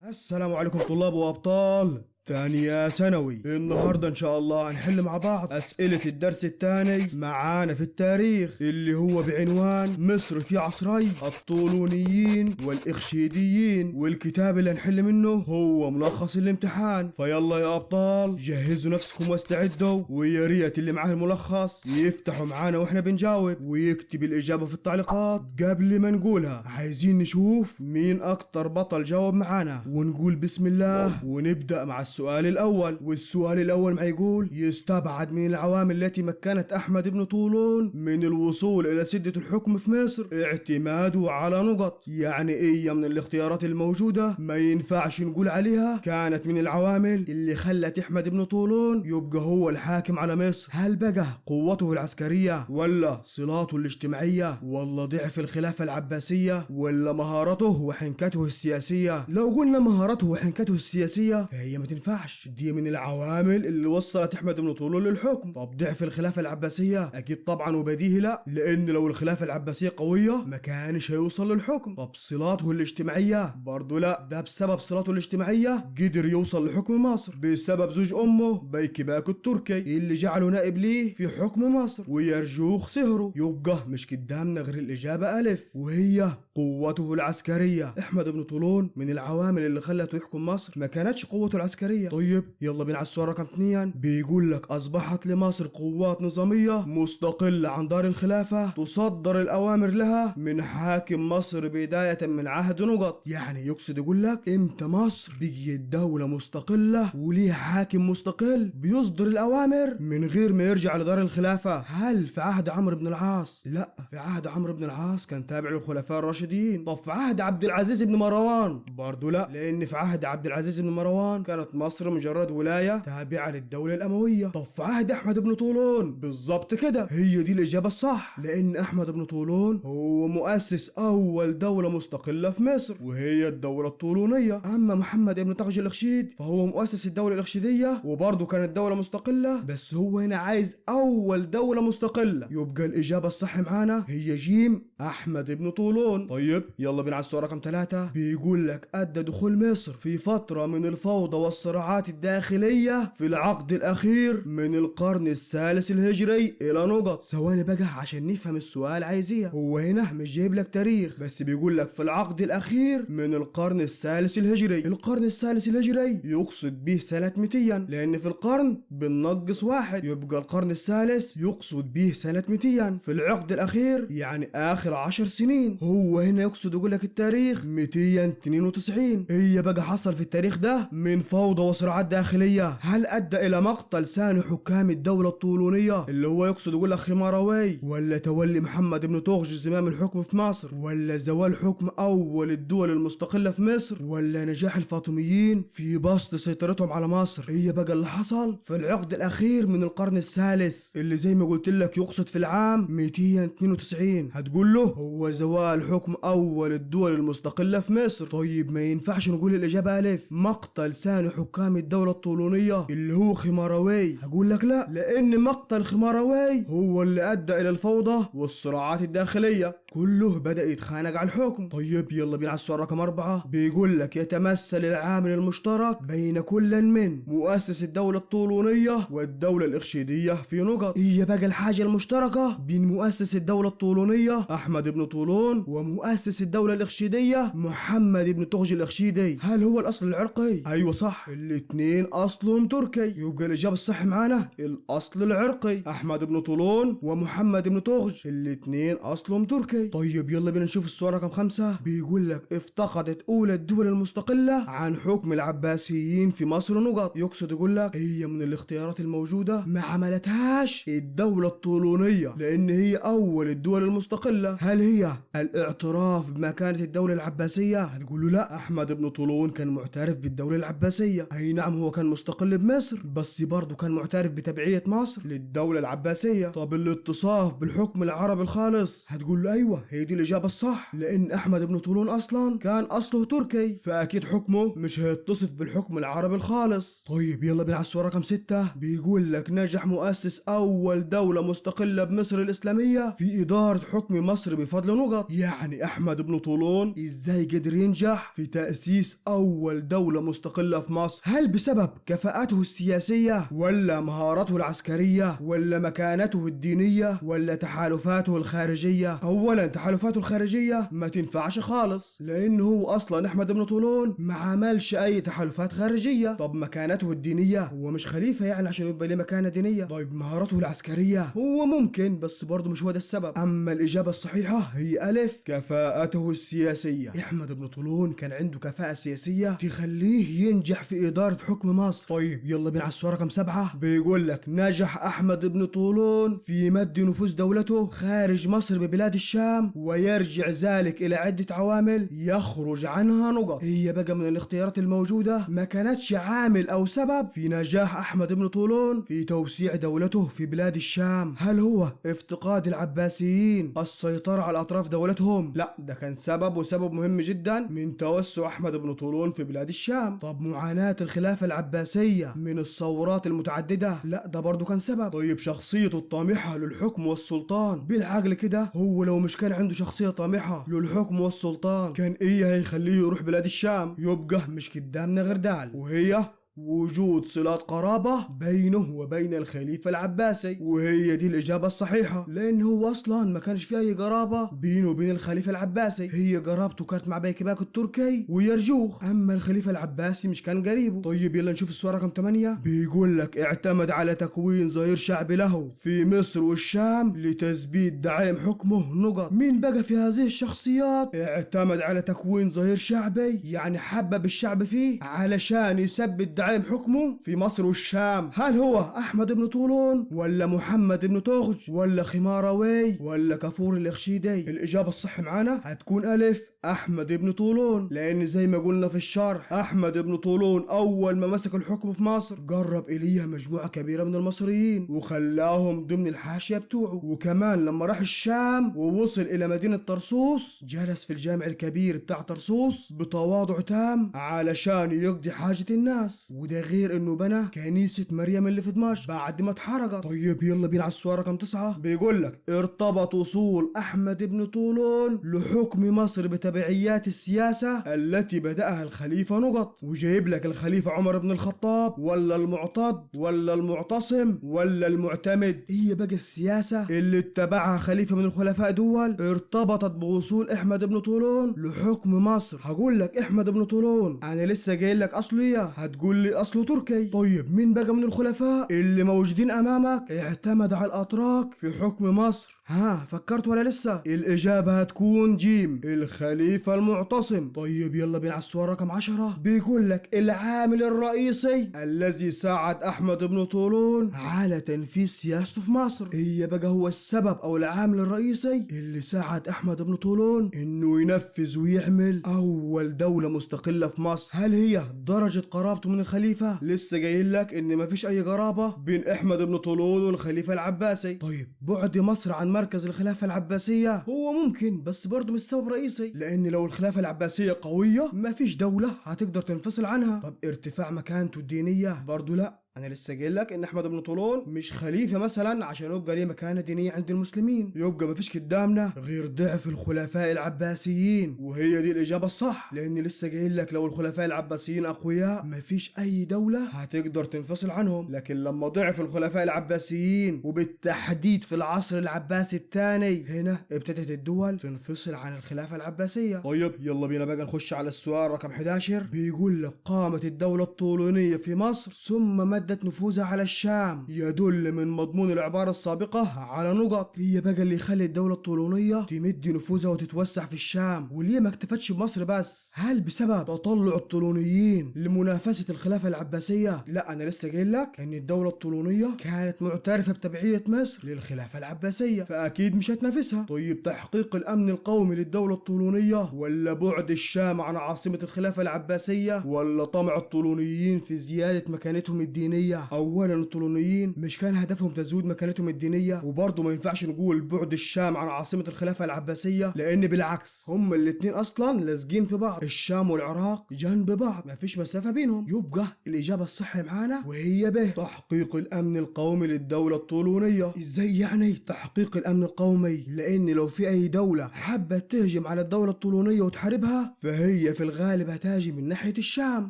السلام عليكم طلاب وأبطال تانية ثانوي. النهاردة إن شاء الله هنحل مع بعض أسئلة الدرس الثاني معانا في التاريخ اللي هو بعنوان مصر في عصري الطولونيين والإخشيديين، والكتاب اللي هنحل منه هو ملخص الامتحان. فيلا يا أبطال جهزوا نفسكم واستعدوا، ويا ريت اللي معاه الملخص يفتحوا معانا واحنا بنجاوب ويكتب الإجابة في التعليقات. قبل ما نقولها عايزين نشوف مين أكتر بطل جاوب معانا، ونقول بسم الله ونبدأ مع السؤال الأول. والسؤال الأول ما يقول: يستبعد من العوامل التي مكنت أحمد بن طولون من الوصول إلى سدة الحكم في مصر اعتماده على نقط. يعني إيه من الاختيارات الموجودة ما ينفعش نقول عليها كانت من العوامل اللي خلت أحمد بن طولون يبقى هو الحاكم على مصر؟ هل بقى قوته العسكرية، ولا صلاته الاجتماعية، ولا ضعف الخلافة العباسية، ولا مهارته وحنكته السياسية؟ لو قلنا مهارته وحنكته السياسية فهي ما تنفعش، دي من العوامل اللي وصلت احمد بن طولون للحكم. طب ضعف الخلافه العباسيه؟ اكيد طبعا وبديهي لا، لان لو الخلافه العباسيه قويه ما كانش هيوصل للحكم. طب صلاته الاجتماعيه؟ برضه لا، ده بسبب صلاته الاجتماعيه قدر يوصل لحكم مصر بسبب زوج امه بيك باكو التركي اللي جعله نائب ليه في حكم مصر ويرجوخ صهره. يبقى مش قدامنا غير الاجابه الف، وهي قوته العسكريه. احمد بن طولون من العوامل اللي خلته يحكم مصر ما كانتش قوته العسكريه. طيب يلا بينا على السؤال رقم 2. بيقول لك: اصبحت لمصر قوات نظاميه مستقله عن دار الخلافه تصدر الاوامر لها من حاكم مصر بدايه من عهد نقط. يعني يقصد يقول لك امتى مصر بقيت دوله مستقله وليها حاكم مستقل بيصدر الاوامر من غير ما يرجع لدار الخلافه؟ هل في عهد عمرو بن العاص؟ لا، في عهد عمرو بن العاص كان تابع للخلفاء الراشدين. طب في عهد عبد العزيز بن مروان؟ برضه لا، لان في عهد عبد العزيز بن مروان كانت مصر مجرد ولاية تابعة للدولة الأموية. طب في عهد أحمد بن طولون؟ بالظبط كده، هي دي الإجابة الصح، لأن أحمد بن طولون هو مؤسس أول دولة مستقلة في مصر وهي الدولة الطولونية. أما محمد بن طغج الإخشيد فهو مؤسس الدولة الإخشيدية وبرضه كانت دولة مستقلة، بس هو هنا عايز أول دولة مستقلة. يبقى الإجابة الصح معانا هي جيم، أحمد بن طولون. طيب يلا بينا على السؤال رقم 3. بيقول لك: أدى دخول مصر في فترة من الفوضى والصراعات الداخلية في العقد الأخير من القرن الثالث الهجري إلى نقط. ثواني بقى عشان نفهم السؤال عايز ايه. هو هنا مش جايب لك تاريخ، بس بيقول لك في العقد الأخير من القرن الثالث الهجري. القرن الثالث الهجري يقصد به سنة 200، لأن في القرن بننقص واحد، يبقى القرن الثالث يقصد به سنة 200. في العقد الأخير يعني آخر 10 سنين. هو هنا يقصد يقول لك التاريخ 292. هي بقى حصل في التاريخ ده من فوضى وصراعات داخلية. هل أدى إلى مقتل ثاني حكام الدولة الطولونية اللي هو يقصد يقول لك خماروي، ولا تولي محمد بن طغج زمام الحكم في مصر، ولا زوال حكم أول الدول المستقلة في مصر، ولا نجاح الفاطميين في بسط سيطرتهم على مصر؟ هي بقى اللي حصل في العقد الأخير من القرن الثالث اللي زي ما قلت لك يقصد في العام 292. هتقول له هو زوال حكم أول الدول المستقلة في مصر. طيب ما ينفعش نقول الإجابة ألف، مقتل ثاني حكام الدولة الطولونية اللي هو خماروي؟ هقول لك لا، لأن مقتل خماروي هو اللي أدى إلى الفوضى والصراعات الداخلية، كله بدأ يتخانق على الحكم. طيب يلا بينا على السؤال رقم 4. بيقول لك: يتمثل العامل المشترك بين كل من مؤسس الدولة الطولونية والدولة الإخشيدية في نقط. هي بقى الحاجة المشتركة بين مؤسس الدولة الطولونية أحمد بن طولون ومؤسس الدولة الإخشيدية محمد بن طغج الإخشيدي، هل هو الأصل العرقي؟ أيوة صح، الاتنين أصلهم تركي. يبقى الإجابة الصح معانا الأصل العرقي، أحمد بن طولون ومحمد بن طغج الاتنين أصلهم تركي. طيب يلا بينا نشوف السؤال رقم 5. بيقول لك: افتقدت أولى الدول المستقلة عن حكم العباسيين في مصر نقط. يقصد يقول لك هي من الاختيارات الموجودة ما عملتهاش الدولة الطولونية لأن هي أول الدول المستقلة. هل هي الاعتراف بمكانة الدولة العباسية؟ هتقول له لا، أحمد بن طولون كان معترف بالدولة العباسية. أي نعم هو كان مستقل بمصر، بس برضه كان معترف بتبعية مصر للدولة العباسية. طب الاتصاف بالحكم العربي الخالص؟ هتقول له أيوة ايوه هي دي الاجابه الصح، لان احمد بن طولون اصلا كان اصله تركي، فاكيد حكمه مش هيتصف بالحكم العربي الخالص. طيب يلا بينا على السؤال رقم 6. بيقول لك نجح مؤسس اول دوله مستقله بمصر الاسلاميه في اداره حكم مصر بفضل نقط. يعني احمد بن طولون ازاي قدر ينجح في تاسيس اول دوله مستقله في مصر؟ هل بسبب كفاءته السياسيه، ولا مهاراته العسكريه، ولا مكانته الدينيه، ولا تحالفاته الخارجيه؟ اولا تحالفاته الخارجيه ما تنفعش خالص، لانه هو اصلا احمد بن طولون ما عملش اي تحالفات خارجيه. طب مكانته الدينيه، هو مش خليفه يعني عشان يبقى له مكانه دينيه. طيب مهاراته العسكريه، هو ممكن بس برضه مش هو ده السبب. اما الاجابه الصحيحه هي الف، كفاءته السياسيه. احمد بن طولون كان عنده كفاءه سياسيه تخليه ينجح في اداره حكم مصر. طيب يلا بينا على السؤال رقم 7. بيقول لك نجح احمد بن طولون في مد نفوذ دولته خارج مصر ببلاد الشام، ويرجع ذلك الى عده عوامل يخرج عنها نقط. هي بقى من الاختيارات الموجوده ما كانتش عامل او سبب في نجاح احمد بن طولون في توسيع دولته في بلاد الشام. هل هو افتقاد العباسيين السيطره على اطراف دولتهم؟ لا، ده كان سبب، وسبب مهم جدا من توسع احمد بن طولون في بلاد الشام. طب معاناه الخلافه العباسيه من الثورات المتعدده؟ لا، ده برضه كان سبب. طيب شخصيته الطامحه للحكم والسلطان؟ بالعقل كده هو لو مش كان عنده شخصيه طامحه للحكم والسلطان كان ايه هيخليه يروح بلاد الشام؟ يبقى مش قدامنا غير دال، وهي وجود صلات قرابة بينه وبين الخليفة العباسي. وهي دي الإجابة الصحيحة، لأن هو أصلا ما كانش فيه أي قرابة بينه وبين الخليفة العباسي. هي قرابته كانت مع بيكباك التركي ويرجوخ، أما الخليفة العباسي مش كان قريبه. طيب يلا نشوف السؤال رقم 8. بيقول لك اعتمد على تكوين ظهير شعبي له في مصر والشام لتثبيت دعائم حكمه نقط. مين بقى في هذه الشخصيات اعتمد على تكوين ظهير شعبي؟ يعني حبب الشعب فيه علشان يثبت دعائم حكمه في مصر والشام. هل هو احمد بن طولون، ولا محمد بن طغج، ولا خماروي، ولا كفور الإخشيدي؟ الاجابه الصح معانا هتكون الف، احمد بن طولون، لان زي ما قلنا في الشرح احمد بن طولون اول ما مسك الحكم في مصر قرب اليه مجموعه كبيره من المصريين وخلاهم ضمن الحاشيه بتوعه. وكمان لما راح الشام ووصل الى مدينه طرسوس جلس في الجامع الكبير بتاع طرسوس بتواضع تام علشان يقضي حاجه الناس، وده غير انه بنى كنيسة مريم اللي في دمشق بعد ما اتحرقت. طيب يلا بينا على السؤال رقم 9. بيقول لك ارتبط وصول احمد بن طولون لحكم مصر بتبعيات السياسة التي بدأها الخليفة نقط. وجايب لك الخليفة عمر بن الخطاب، ولا المعتض، ولا المعتصم، ولا المعتمد. هي بقى السياسة اللي اتبعها خليفة من الخلفاء دول ارتبطت بوصول احمد بن طولون لحكم مصر. هقول لك احمد بن طولون انا لسه جاي لك اصليه، هتقول لي اصله تركي. طيب مين بقى من الخلفاء اللي موجودين امامك اعتمد على الاتراك في حكم مصر؟ ها فكرت ولا لسه؟ الاجابه هتكون جيم، الخليفه المعتصم. طيب يلا بينا على السؤال رقم 10. بيقول لك العامل الرئيسي الذي ساعد احمد بن طولون على تنفيذ سياسته في مصر. هي بقى هو السبب او العامل الرئيسي اللي ساعد احمد بن طولون انه ينفذ ويعمل اول دوله مستقله في مصر. هل هي درجه قرابته من الخليفه؟ لسه جايين لك ان مفيش اي قرابه بين احمد بن طولون والخليفه العباسي. طيب بعد مصر عن مركز الخلافة العباسية هو ممكن، بس برضه مش سبب رئيسي، لأن لو الخلافة العباسية قوية مفيش دولة هتقدر تنفصل عنها. طب ارتفاع مكانته الدينية؟ برضه لا. انا لسه قايل لك ان احمد بن طولون مش خليفه مثلا عشان يبقى ليه مكانه دينيه عند المسلمين، يبقى مفيش قدامنا غير ضعف الخلفاء العباسيين. وهي دي الاجابه الصح، لان لسه قايل لك لو الخلفاء العباسيين اقوياء مفيش اي دوله هتقدر تنفصل عنهم. لكن لما ضعف الخلفاء العباسيين وبالتحديد في العصر العباسي الثاني هنا ابتدت الدول تنفصل عن الخلافه العباسيه. طيب يلا بينا بقى نخش على السؤال رقم 11. بيقول لك قامت الدوله الطولونيه في مصر ثم مدت نفوذها على الشام. يدل من مضمون العبارة السابقة على نقط. هي بقى اللي يخلي الدولة الطولونية تمد نفوذها وتتوسع في الشام، وليه ما اكتفتش بمصر بس؟ هل بسبب تطلع الطولونيين لمنافسة الخلافة العباسية؟ لا، انا لسه قايل لك ان الدولة الطولونية كانت معترفة بتبعية مصر للخلافة العباسية، فاكيد مش هتنافسها. طيب تحقيق الامن القومي للدولة الطولونية، ولا بعد الشام عن عاصمة الخلافة العباسية، ولا طمع الطولونيين في زيادة مكانتهم الدينية؟ الدينية. اولا الطولونيين مش كان هدفهم تزويد مكانتهم الدينية، وبرضه ما ينفعش نقول بعد الشام عن عاصمة الخلافة العباسية، لان بالعكس هما الاتنين اصلا لازقين في بعض، الشام والعراق جنب بعض مفيش مسافة بينهم. يبقى الاجابة الصح معانا وهي ب تحقيق الامن القومي للدولة الطولونية. ازاي يعني تحقيق الامن القومي؟ لان لو في اي دولة حبت تهجم على الدولة الطولونية وتحاربها، فهي في الغالب هتهاجم من ناحية الشام،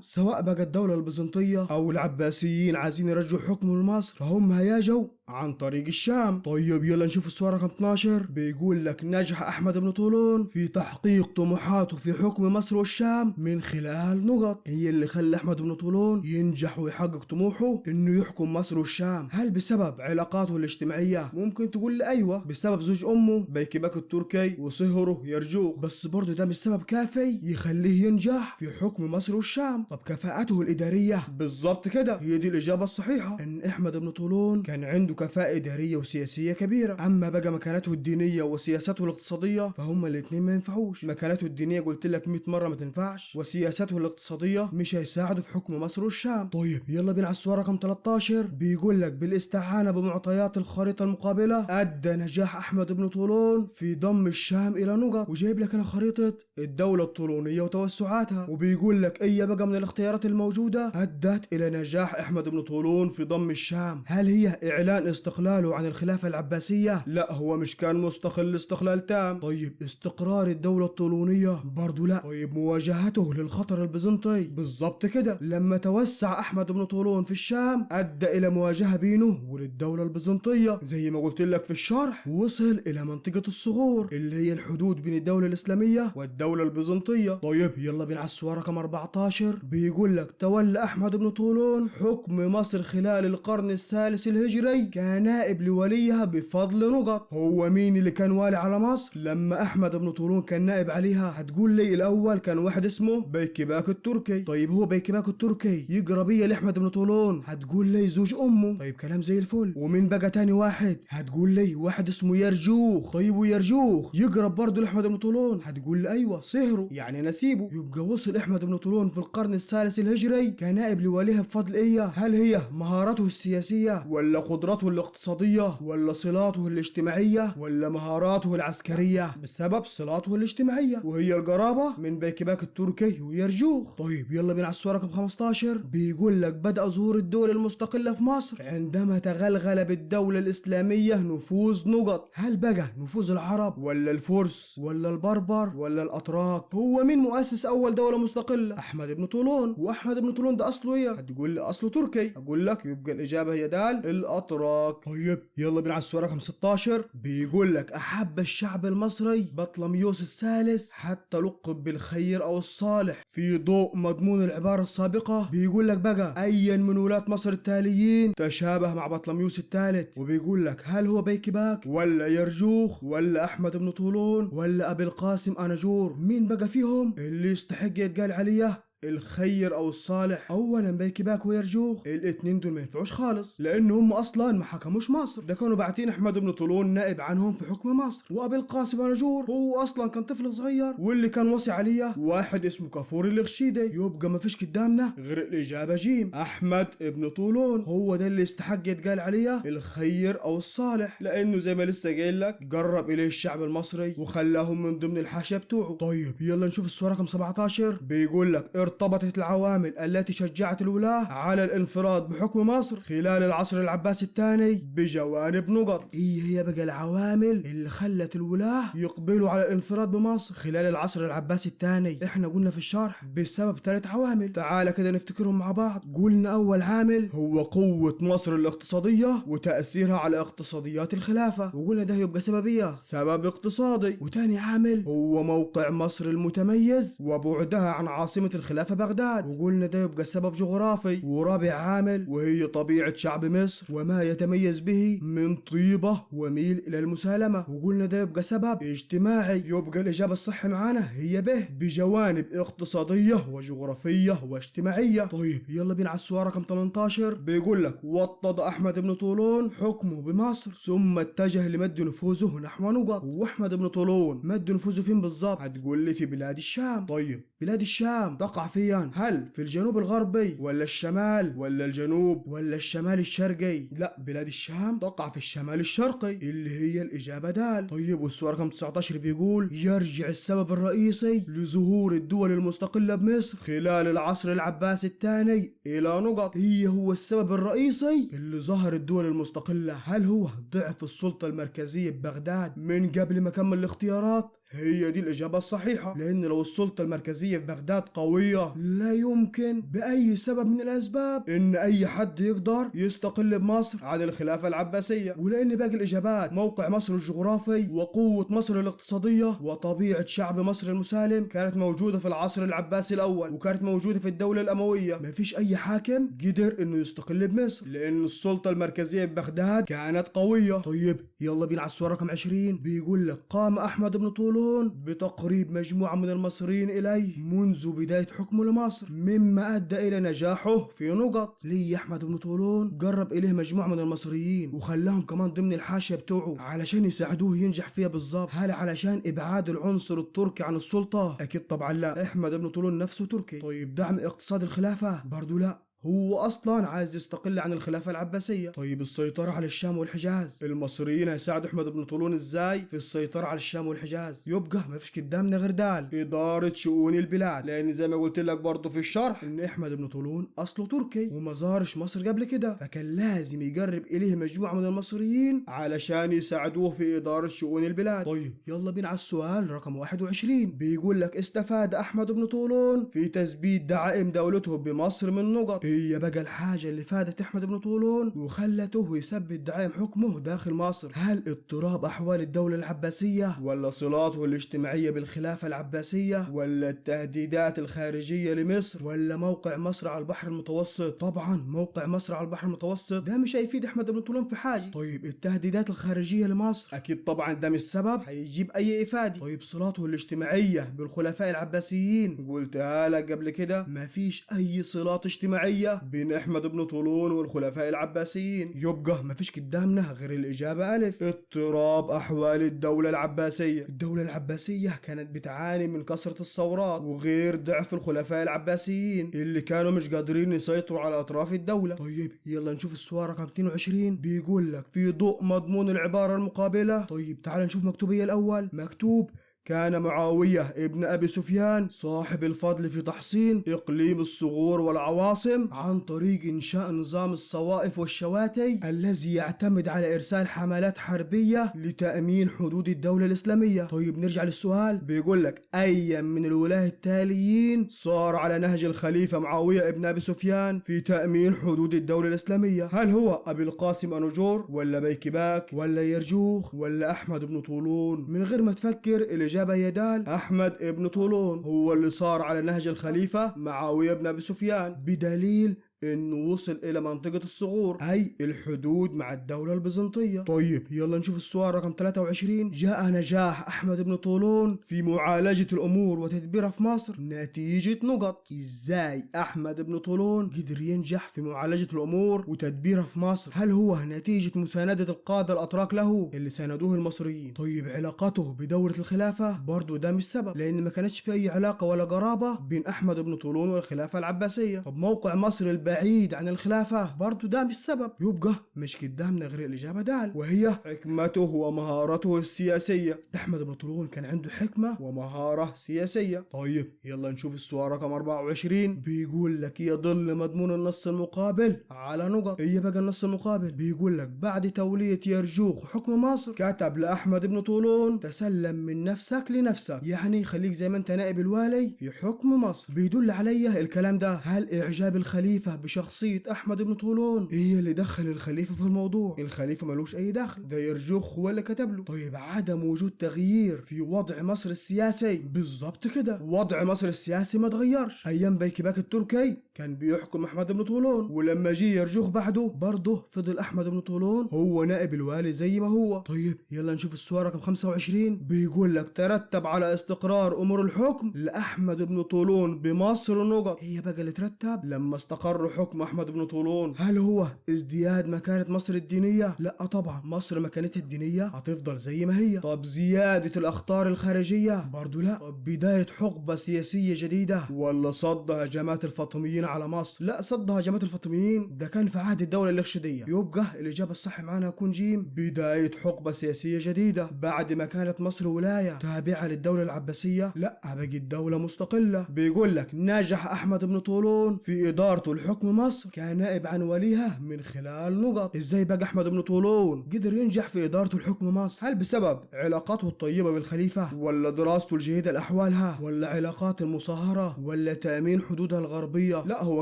سواء بقى الدولة البيزنطية او العباسيين عايزين يرجعوا حكم لمصر، فهم هيجوا عن طريق الشام. طيب يلا نشوف الصورة رقم 12. بيقول لك نجح احمد بن طولون في تحقيق طموحاته في حكم مصر والشام من خلال نقط هي اللي خلى احمد بن طولون ينجح ويحقق طموحه انه يحكم مصر والشام. هل بسبب علاقاته الاجتماعية؟ ممكن تقول لي ايوه، بسبب زوج امه بيكباك التركي وصهره يرجوخ، بس برضه ده مش سبب كافي يخليه ينجح في حكم مصر والشام. طب كفاءته الادارية؟ بالظبط كده، هي دي الاجابة الصحيحة، ان احمد بن طولون كان عنده كفاءة إدارية وسياسية كبيرة. أما بقى مكانته الدينية وسياسته الاقتصادية فهما الاتنين ما ينفعوش. مكانته الدينية قلت لك 100 مرة ما تنفعش، وسياسته الاقتصادية مش هيساعده في حكم مصر والشام. طيب يلا بينا على السؤال رقم 13. بيقول لك بالاستعانة بمعطيات الخريطة المقابلة أدى نجاح أحمد بن طولون في ضم الشام إلى نقط، وجايب لك أنا خريطة الدولة الطولونية وتوسعاتها، وبيقول لك أي بقى من الاختيارات الموجودة أدت إلى نجاح أحمد بن طولون في ضم الشام. هل هي إعلان استقلاله عن الخلافة العباسية؟ لا، هو مش كان مستقل استقلال تام. طيب استقرار الدولة الطولونية؟ برضو لا. طيب مواجهته للخطر البيزنطي؟ بالظبط كده، لما توسع احمد بن طولون في الشام ادى الى مواجهة بينه وللدولة البيزنطية، زي ما قلت لك في الشرح وصل الى منطقة الصغور اللي هي الحدود بين الدولة الاسلامية والدولة البيزنطية. طيب يلا بينا على السؤال رقم 14. بيقول لك تولى احمد بن طولون حكم مصر خلال القرن الثالث الهجري كنائب لوليها بفضل نقط. هو مين اللي كان والي على مصر لما احمد بن طولون كان نائب عليها؟ هتقول لي الاول كان واحد اسمه بيكباك التركي. طيب هو بيكباك التركي يقرب بيه لاحمد بن طولون؟ هتقول لي زوج امه. طيب كلام زي الفل. ومين بقى تاني واحد؟ هتقول لي واحد اسمه يرجوخ. طيب ويرجوخ يقرب برضه لاحمد بن طولون؟ هتقول لي ايوه صهره يعني نسيبه. يبقى وصل احمد بن طولون في القرن الثالث الهجري كنائب لوليها بفضل ايه؟ هل هي مهاراته السياسية ولا قدرته الاقتصادية ولا صلاته الاجتماعية ولا مهاراته العسكرية؟ بسبب صلاته الاجتماعية، وهي القرابة من بيكباك التركي ويرجوخ. طيب يلا بينا على السؤال رقم 15. بيقول لك بدأ ظهور الدولة المستقلة في مصر عندما تغلغل بالدولة الإسلامية نفوذ نقط. هل بقى نفوذ العرب ولا الفرس ولا البربر ولا الأتراك؟ هو مين مؤسس أول دولة مستقلة؟ أحمد بن طولون. وأحمد بن طولون ده أصله إيه؟ هتقول لي أصله تركي. أقول لك يبقى الإجابة هي دال الأتراك. طيب يلا بينا على السؤال رقم 16. بيقول لك أحب الشعب المصري بطلميوس الثالث حتى لقب بالخير أو الصالح في ضوء مضمون العبارة السابقة. بيقول لك بقى أيا من ولاة مصر التاليين تشابه مع بطلميوس الثالث؟ وبيقول لك هل هو بيكباك ولا يرجوخ ولا أحمد بن طولون ولا أبي القاسم أناجور؟ مين بقى فيهم اللي يستحق يتقال عليه الخير او الصالح؟ اولا بيكباك ويرجوخ الاتنين دول ما ينفعوش خالص، لان هم اصلا ما حكموش مصر، ده كانوا باعتين احمد بن طولون نائب عنهم في حكم مصر. وابي القاسم اناجور هو اصلا كان طفل صغير، واللي كان وصي عليه واحد اسمه كافور الخشيدي. يبقى ما فيش قدامنا غير الاجابه جيم، احمد بن طولون هو ده اللي يستحق يتقال عليه الخير او الصالح، لانه زي ما لسه قايل لك قرب اليه الشعب المصري وخلاهم من ضمن الحاشيه بتوعه. طيب يلا نشوف السؤال رقم 17. بيقول لك ارتبطت العوامل التي شجعت الولاة على الانفراد بحكم مصر خلال العصر العباسي الثاني بجوانب نقط. ايه هي بقى العوامل اللي خلت الولاة يقبلوا على الانفراد بمصر خلال العصر العباسي الثاني؟ احنا قلنا في الشرح بسبب 3 عوامل، تعال كده نفتكرهم مع بعض. قلنا اول عامل هو قوة مصر الاقتصادية وتأثيرها على اقتصاديات الخلافة، وقلنا ده يبقى سببية سبب اقتصادي. وتاني عامل هو موقع مصر المتميز وبعدها عن عاصمة الخلافة بغداد، وقلنا ده يبقى سبب جغرافي. ورابع عامل وهي طبيعة شعب مصر وما يتميز به من طيبة وميل إلى المسالمة، وقلنا ده يبقى سبب اجتماعي. يبقى الإجابة الصح معانا هي به بجوانب اقتصادية وجغرافية واجتماعية. طيب يلا بينا على السؤال رقم 18. بيقول لك وطد أحمد بن طولون حكمه بمصر ثم اتجه لمد نفوذه نحو نقط. وأحمد بن طولون مد نفوذه فين بالظبط؟ هتقول لي في بلاد الشام. طيب بلاد الشام تقع فين؟ هل في الجنوب الغربي ولا الشمال ولا الجنوب ولا الشمال الشرقي؟ لا، بلاد الشام تقع في الشمال الشرقي اللي هي الإجابة د. طيب والسؤال رقم 19 بيقول يرجع السبب الرئيسي لظهور الدول المستقلة بمصر خلال العصر العباسي الثاني إلى نقط. هو السبب الرئيسي اللي ظهر الدول المستقلة، هل هو ضعف السلطة المركزية ببغداد؟ من قبل ما أكمل الاختيارات هي دي الإجابة الصحيحة، لأن لو السلطة المركزية في بغداد قوية لا يمكن بأي سبب من الأسباب إن أي حد يقدر يستقل بمصر عن الخلافة العباسية. ولأن باقي الإجابات موقع مصر الجغرافي وقوة مصر الاقتصادية وطبيعة شعب مصر المسالم كانت موجودة في العصر العباسي الأول وكانت موجودة في الدولة الأموية، ما فيش أي حاكم قدر إنه يستقل بمصر لأن السلطة المركزية ببغداد كانت قوية. طيب يلا بينا على السؤال رقم 20. بيقول لك قام أحمد بن طولون بتقريب مجموعة من المصريين إليه منذ بداية حكمه لمصر، مما أدى إلى نجاحه في نقط. ليه أحمد بن طولون قرب إليه مجموعة من المصريين وخلاهم كمان ضمن الحاشية بتوعه علشان يساعدوه ينجح فيها بالظبط؟ هل علشان إبعاد العنصر التركي عن السلطة؟ أكيد طبعا لا، أحمد بن طولون نفسه تركي. طيب دعم اقتصاد الخلافة؟ برضو لا، هو اصلا عايز يستقل عن الخلافه العباسيه. طيب السيطره على الشام والحجاز، المصريين هيساعدوا احمد بن طولون ازاي في السيطره على الشام والحجاز؟ يبقى ما فيش قدامنا غير دال اداره شؤون البلاد، لان زي ما قلت لك برضه في الشرح ان احمد بن طولون اصله تركي وما زارش مصر قبل كده، فكان لازم يقرب اليه مجموعه من المصريين علشان يساعدوه في اداره شؤون البلاد. طيب يلا بينا على السؤال رقم 21. بيقول لك استفاد احمد بن طولون في تثبيت دعائم دولته بمصر من نقط. هي بقى الحاجة اللي فادت أحمد بن طولون وخلته يثبت دعائم حكمه داخل مصر؟ هل اضطراب أحوال الدولة العباسية ولا صلاته الاجتماعية بالخلافة العباسية ولا التهديدات الخارجية لمصر ولا موقع مصر على البحر المتوسط؟ طبعا موقع مصر على البحر المتوسط ده مش هيفيد أحمد بن طولون في حاجة. طيب التهديدات الخارجية لمصر أكيد طبعا ده مش سبب هيجيب أي إفادة. طيب صلاته الاجتماعية بالخلفاء العباسيين قلتها لك قبل كده، مفيش أي صلات اجتماعية بين احمد بن طولون والخلفاء العباسيين، يبقى مفيش قدامنا غير الاجابه الف اضطراب احوال الدوله العباسيه. الدوله العباسيه كانت بتعاني من كثره الثورات وغير ضعف الخلفاء العباسيين اللي كانوا مش قادرين يسيطروا على اطراف الدوله. طيب يلا نشوف السؤال رقم 22. بيقول لك في ضوء مضمون العباره المقابله. طيب تعال نشوف مكتوبيه الاول. مكتوب كان معاوية ابن أبي سفيان صاحب الفضل في تحصين إقليم الصغور والعواصم عن طريق إنشاء نظام الصوائف والشواتي الذي يعتمد على إرسال حملات حربية لتأمين حدود الدولة الإسلامية. طيب نرجع للسؤال. بيقول لك أي من الولاة التاليين صار على نهج الخليفة معاوية ابن أبي سفيان في تأمين حدود الدولة الإسلامية؟ هل هو أبي القاسم أنوجور ولا بيكباك ولا يرجوخ ولا أحمد بن طولون؟ من غير ما تفكر الإجابة هي دال أحمد ابن طولون هو اللي صار على نهج الخليفة معاوية بن أبي سفيان، بدليل انه وصل الى منطقة الصغور اي الحدود مع الدولة البيزنطية. طيب يلا نشوف السؤال رقم 23. جاء نجاح احمد بن طولون في معالجة الامور وتدبيرها في مصر نتيجة نقط. ازاي احمد بن طولون قدر ينجح في معالجة الامور وتدبيرها في مصر؟ هل هو نتيجة مساندة القادة الاتراك له اللي ساندوه المصريين؟ طيب علاقته بدولة الخلافة؟ برضو ده مش سبب، لان ما كانتش في اي علاقة ولا قرابة بين احمد بن طولون والخلافة العباسية. طب موقع مصر بعيد عن الخلافة؟ برضو ده مش سبب، يبقى مش قدامنا غير الإجابة دال وهي حكمته ومهارته السياسية. أحمد بن طولون كان عنده حكمة ومهارة سياسية. طيب يلا نشوف السؤال رقم 24. بيقول لك يضل مضمون النص المقابل على نقط. إيه بقى النص المقابل؟ بيقول لك بعد تولية يرجوخ حكم مصر كتب لأحمد بن طولون تسلم من نفسك لنفسك، يعني خليك زي ما انت نائب الوالي في حكم مصر. بيدل عليه الكلام ده هل إعجاب الخليفة بشخصية أحمد بن طولون هي اللي دخل الخليفة في الموضوع؟ الخليفة ملوش أي دخل، ده يرجوخ هو اللي كتب له. طيب عدم وجود تغيير في وضع مصر السياسي؟ بالظبط كده، وضع مصر السياسي ما تغيرش. أيام بيكباك التركي كان بيحكم احمد بن طولون، ولما جه يرجوخ بعده برضه فضل احمد بن طولون هو نائب الوالي زي ما هو. طيب يلا نشوف السؤال رقم 25. بيقول لك ترتب على استقرار امور الحكم لاحمد بن طولون بمصر نقط. هي بقى اللي ترتب لما استقر حكم احمد بن طولون، هل هو ازدياد مكانة مصر الدينية؟ لا طبعا، مصر مكانتها الدينية هتفضل زي ما هي. طب زيادة الاخطار الخارجية؟ برضو لا. طب بداية حقبة سياسية جديدة؟ ولا صد هجمات الفاطميين على مصر؟ لا، صد هجمات الفاطميين ده كان في عهد الدولة الإرشيدية. يبقى الإجابة الصح معانا هتكون جيم، بداية حقبة سياسية جديدة بعد ما كانت مصر ولاية تابعة للدولة العباسية، لا بقت دولة مستقلة. بيقول لك نجح أحمد بن طولون في إدارته لحكم مصر كنائب عن وليها من خلال نقط. إزاي بقى أحمد بن طولون قدر ينجح في إدارته لحكم مصر؟ هل بسبب علاقاته الطيبة بالخليفة، ولا دراسته الجيدة لأحوالها، ولا علاقات المصاهرة، ولا تأمين حدودها الغربية؟ لا، هو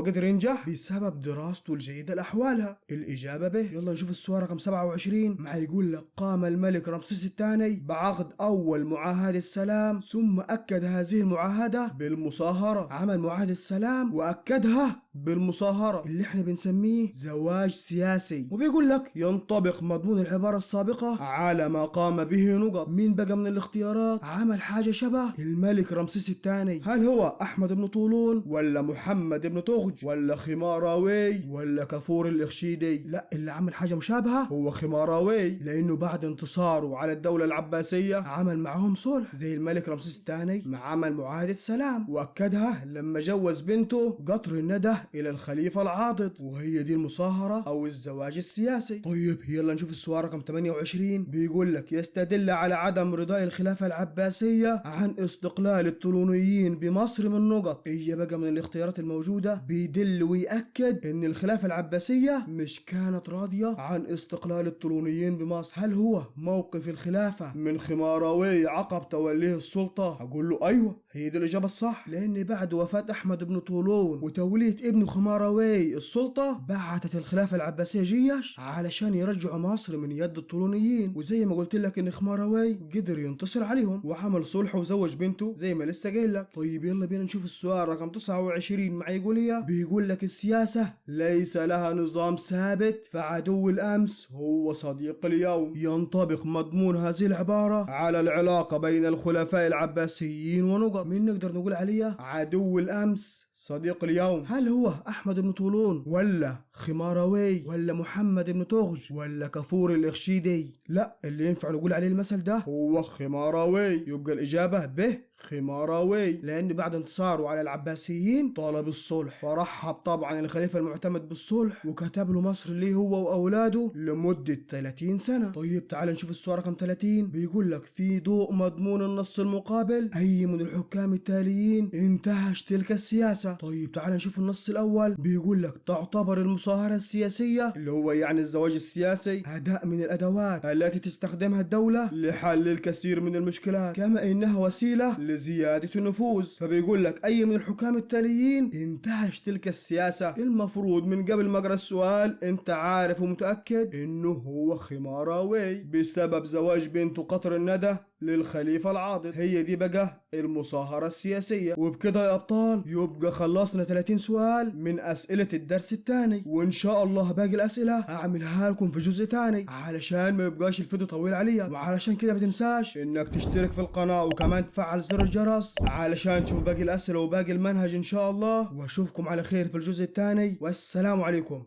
قدر ينجح بسبب دراسته الجيدة لأحوالها. الإجابة به. يلا نشوف السؤال رقم 27. مع يقول لك قام الملك رمسيس الثاني بعقد أول معاهدة سلام، ثم أكد هذه المعاهدة بالمصاهرة. عمل معاهدة سلام وأكدها بالمصاهرة اللي احنا بنسميه زواج سياسي. وبيقول لك ينطبق مضمون العبارة السابقة على ما قام به نقط. مين بقى من الاختيارات عمل حاجة شبه الملك رمسيس الثاني؟ هل هو أحمد بن طولون، ولا محمد بن طغج، ولا خماراوي، ولا كفور الإخشيدي؟ لا، اللي عمل حاجة مشابهة هو خماراوي، لأنه بعد انتصاره على الدولة العباسية عمل معهم صلح زي الملك رمسيس الثاني، مع عمل معاهدة سلام وأكدها لما جوز بنته قطر الندى إلى الخليفة العاضد، وهي دي المصاهرة أو الزواج السياسي. طيب يلا نشوف السؤال رقم 28. بيقول لك يستدل على عدم رضاء الخلافة العباسية عن استقلال الطولونيين بمصر من نقط. هي بقى من الاختيارات الموجودة بيدل ويأكد ان الخلافة العباسية مش كانت راضية عن استقلال الطولونيين بمصر. هل هو موقف الخلافة من خماراوي عقب توليه السلطة؟ هقول له ايوه، هي دي الإجابة الصح، لأن بعد وفاة أحمد بن طولون وتولية ابنه خماراوي السلطة بعتت الخلافة العباسية جيش علشان يرجعوا مصر من يد الطولونيين. وزي ما قلت لك ان خماراوي قدر ينتصر عليهم وعمل صلح وزوج بنته زي ما لسه قايل لك. طيب يلا بينا نشوف السؤال رقم 29 مع يقوليا. بيقول لك السياسة ليس لها نظام ثابت، فعدو الأمس هو صديق اليوم. ينطبق مضمون هذه العبارة على العلاقة بين الخلفاء العباسيين ونقط. مين نقدر نقول عليها عدو الأمس صديق اليوم؟ هل هو أحمد بن طولون، ولا خماراوي، ولا محمد بن طغج، ولا كفور الإخشيدي؟ لا، اللي ينفع نقول عليه المثل ده هو خماراوي. يبقى الإجابة به خماراوي، لأن بعد انتصاره على العباسيين طالب الصلح، فرحب طبعا الخليفة المعتمد بالصلح وكتب له مصر ليه هو وأولاده لمدة 30 سنة. طيب تعال نشوف السؤال رقم 30. بيقول لك في ضوء مضمون النص المقابل أي من الحكام التاليين انتهج تلك السياسة؟ طيب تعال نشوف النص الأول. بيقول لك تعتبر المصاهرة السياسية اللي هو يعني الزواج السياسي أداة من الأدوات التي تستخدمها الدولة لحل الكثير من المشكلات، كما إنها وسيلة لزيادة النفوذ. فبيقول لك أي من الحكام التاليين انتهج تلك السياسة؟ المفروض من قبل ما أقرأ السؤال أنت عارف ومتأكد إنه هو خماراوي بسبب زواج بنته قطر الندى للخليفة العاضد. هي دي بقى المصاهرة السياسية. وبكده يا أبطال يبقى خلصنا 30 سؤال من أسئلة الدرس الثاني، وإن شاء الله باقي الأسئلة هعملها لكم في جزء تاني علشان ما يبقاش الفيديو طويل عليا. وعلشان كده ما تنساش إنك تشترك في القناة وكمان تفعل زر الجرس علشان تشوف باقي الأسئلة وباقي المنهج إن شاء الله. وأشوفكم على خير في الجزء الثاني، والسلام عليكم.